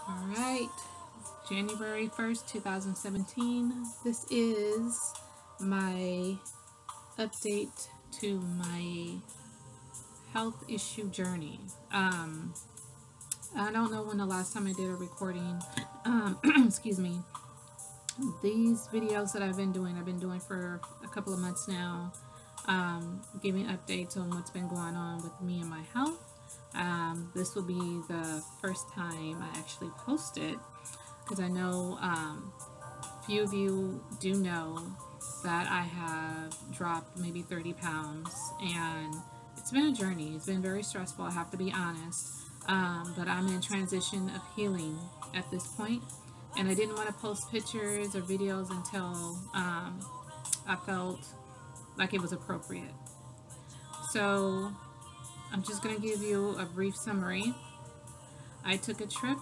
Alright, January 1st, 2017. This is my update to my health issue journey. I don't know when the last time I did a recording. Excuse me. These videos that I've been doing for a couple of months now, giving updates on what's been going on with me and my health. This will be the first time I actually post it, because I know few of you do know that I have dropped maybe 30 pounds, and it's been a journey. It's been very stressful, I have to be honest, but I'm in transition of healing at this point, and I didn't want to post pictures or videos until I felt like it was appropriate. So I'm just going to give you a brief summary. I took a trip.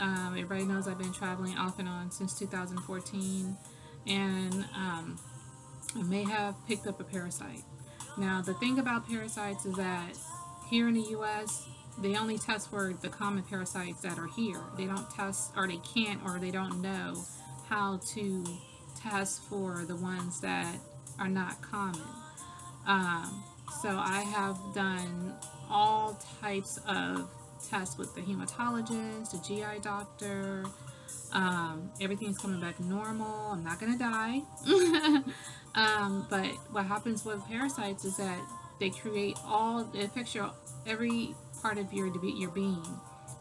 Everybody knows I've been traveling off and on since 2014, and I may have picked up a parasite. Now, the thing about parasites is that here in the U.S., they only test for the common parasites that are here. They don't test, or they can't, or they don't know how to test for the ones that are not common. So I have done all types of tests with the hematologist, the GI doctor. Everything's coming back normal. I'm not gonna die. But what happens with parasites is that they create it affects every part of your being.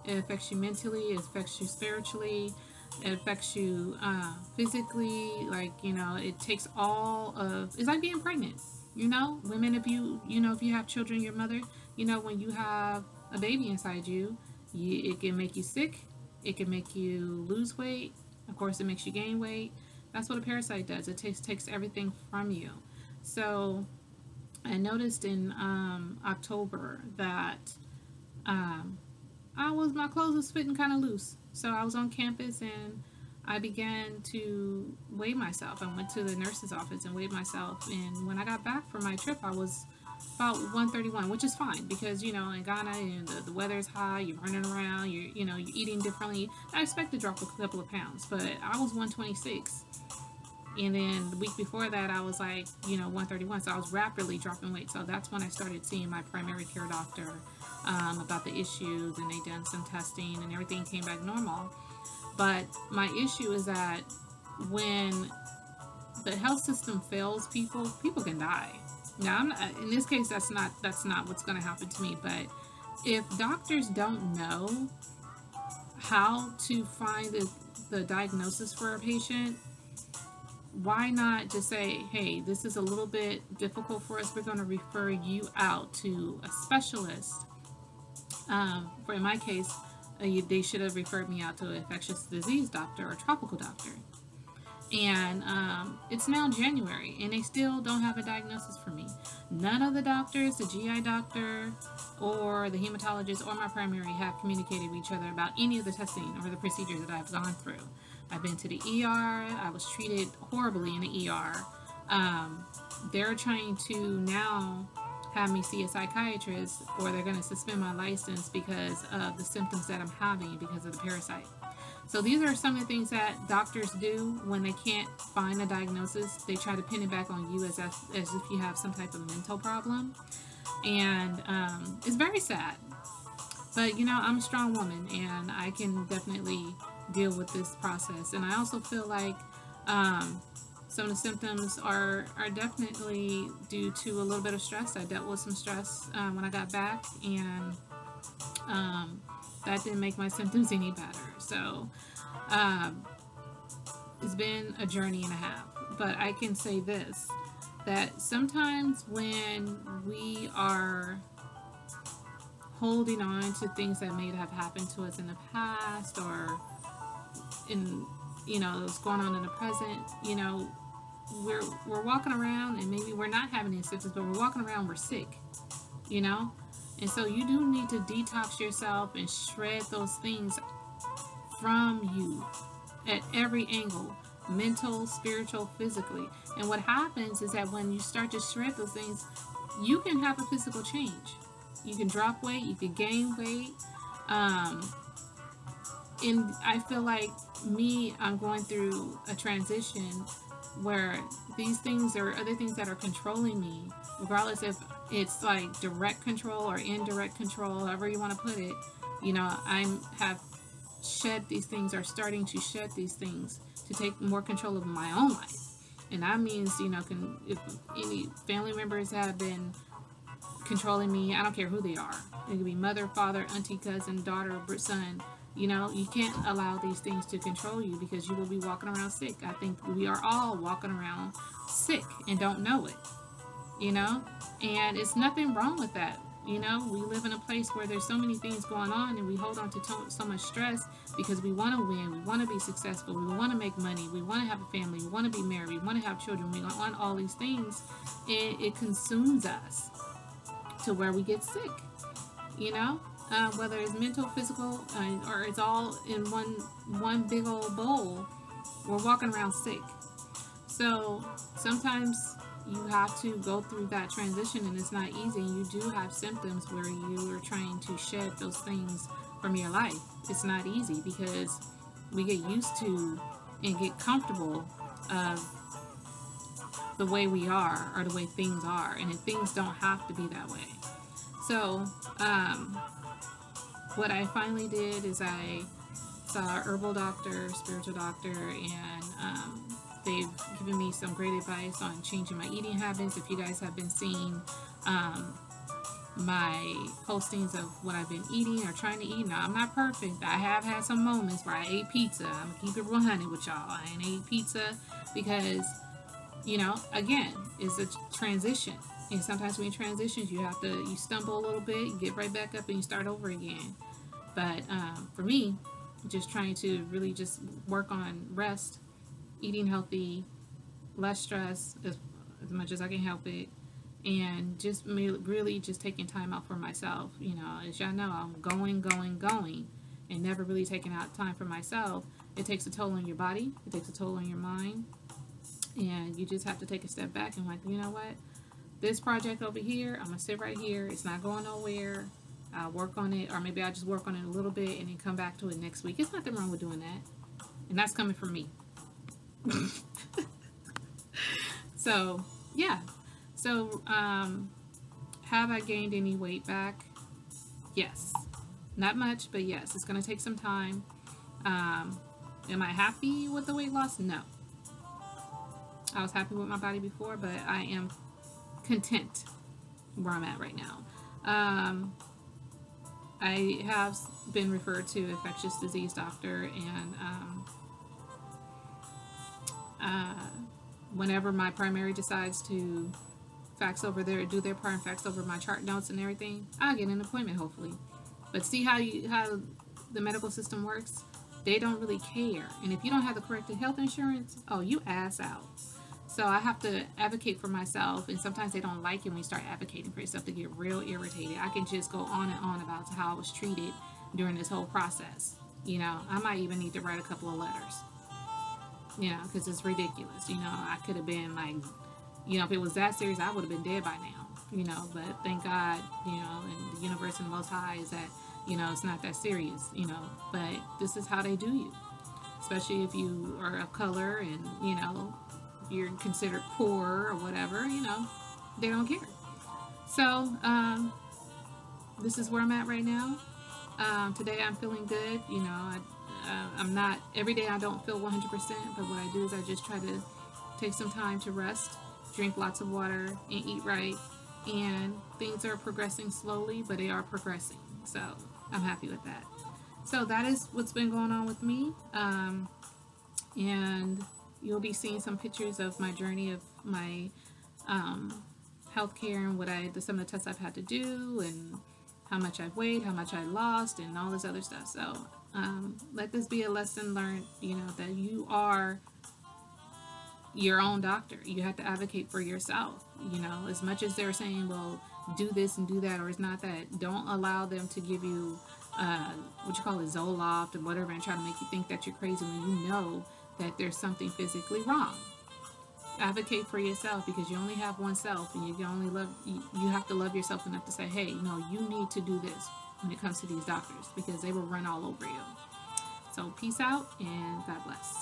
It affects you mentally, it affects you spiritually, it affects you physically. Like, it takes it's like being pregnant. Women, if you have children, your mother, when you have a baby inside you, it can make you sick, it can make you lose weight, of course it makes you gain weight. That's what a parasite does. It takes everything from you. So I noticed in October that my clothes was fitting kind of loose. So I was on campus and I began to weigh myself. I went to the nurse's office and weighed myself, and when I got back from my trip, I was about 131, which is fine because, in Ghana, the weather is hot, you're running around, you're eating differently. I expect to drop a couple of pounds, but I was 126. And then the week before that, I was like, 131. So I was rapidly dropping weight. So that's when I started seeing my primary care doctor about the issues, and they done some testing and everything came back normal. But my issue is that when the health system fails people can die. Now, in this case, that's not what's going to happen to me. But if doctors don't know how to find the diagnosis for a patient, why not just say, hey, this is a little bit difficult for us, we're going to refer you out to a specialist. In my case, they should have referred me out to an infectious disease doctor or tropical doctor. And it's now January, and they still don't have a diagnosis for me. None of the doctors, the GI doctor or the hematologist or my primary, have communicated with each other about any of the testing or the procedures that I've gone through. I've been to the ER. I was treated horribly in the ER. They're trying to now have me see a psychiatrist, or they're going to suspend my license because of the symptoms that I'm having because of the parasite. So these are some of the things that doctors do when they can't find a diagnosis. They try to pin it back on you as if you have some type of mental problem. And it's very sad. But, I'm a strong woman, and I can definitely deal with this process. And I also feel like some of the symptoms are definitely due to a little bit of stress. I dealt with some stress when I got back, and that didn't make my symptoms any better. So it's been a journey and a half. But I can say this, that sometimes when we are holding on to things that may have happened to us in the past, or in what's going on in the present, we're walking around, and maybe we're not having any symptoms, but we're walking around, we're sick, and so you do need to detox yourself and shred those things from you at every angle, mental, spiritual, physically. And what happens is that when you start to shred those things, you can have a physical change. You can drop weight, you can gain weight. and I feel like I'm going through a transition where these things or other things that are controlling me, regardless if it's like direct control or indirect control, however you want to put it, I have shed these things or starting to shed these things to take more control of my own life. And that means, if any family members have been controlling me, I don't care who they are. It could be mother, father, auntie, cousin, daughter, son. You can't allow these things to control you because you will be walking around sick. I think we are all walking around sick and don't know it, and it's nothing wrong with that. We live in a place where there's so many things going on and we hold on to so much stress because we want to win, we want to be successful, we want to make money, we want to have a family, we want to be married, we want to have children, we want all these things, and it consumes us to where we get sick, whether it's mental, physical, or it's all in one big old bowl. We're walking around sick. So sometimes you have to go through that transition, and it's not easy. You do have symptoms where you are trying to shed those things from your life. It's not easy because we get used to and get comfortable of the way we are or the way things are, and things don't have to be that way. So what I finally did is I saw a herbal doctor, spiritual doctor, and they've given me some great advice on changing my eating habits. If you guys have been seeing my postings of what I've been eating or trying to eat, now I'm not perfect. I have had some moments where I ate pizza. I'm gonna keep it 100 with y'all. I ain't ate pizza because, again, it's a transition. And sometimes when you transition, you stumble a little bit, you get right back up and you start over again. But for me, just trying to really just work on rest, eating healthy, less stress as much as I can help it, and just really just taking time out for myself. As y'all know, I'm going, and never really taking out time for myself. It takes a toll on your body, it takes a toll on your mind, and you just have to take a step back and like, you know what? This project over here, I'm going to sit right here. It's not going nowhere. I'll work on it, or maybe I'll just work on it a little bit and then come back to it next week. There's nothing wrong with doing that. And that's coming from me. So, yeah. So, have I gained any weight back? Yes. Not much, but yes. It's going to take some time. Am I happy with the weight loss? No. I was happy with my body before, but I am content where I'm at right now. I have been referred to infectious disease doctor, and whenever my primary decides to do their part and fax over my chart notes and everything, I'll get an appointment hopefully. But see how the medical system works? They don't really care, and if you don't have the correct health insurance, you ass out. So I have to advocate for myself, and sometimes they don't like it when you start advocating for yourself. They get real irritated. I can just go on and on about how I was treated during this whole process. I might even need to write a couple of letters, because it's ridiculous. I could have been like, if it was that serious, I would have been dead by now, but thank God, and the universe and the Most High is that, it's not that serious, but this is how they do you, especially if you are of color and, you're considered poor or whatever, they don't care. So, this is where I'm at right now. Today I'm feeling good. I'm not, every day I don't feel 100%, but what I do is I just try to take some time to rest, drink lots of water, and eat right. And things are progressing slowly, but they are progressing. So, I'm happy with that. So, that is what's been going on with me. And you'll be seeing some pictures of my journey of my healthcare and some of the tests I've had to do, and how much I've weighed, how much I lost, and all this other stuff. So let this be a lesson learned, that you are your own doctor. You have to advocate for yourself. As much as they're saying, well, do this and do that, or it's not that, don't allow them to give you what you call a Zoloft or whatever and try to make you think that you're crazy when you know that there's something physically wrong. Advocate for yourself, because you only have one self, and you have to love yourself enough to say, hey, no, you need to do this when it comes to these doctors, because they will run all over you. So peace out and God bless.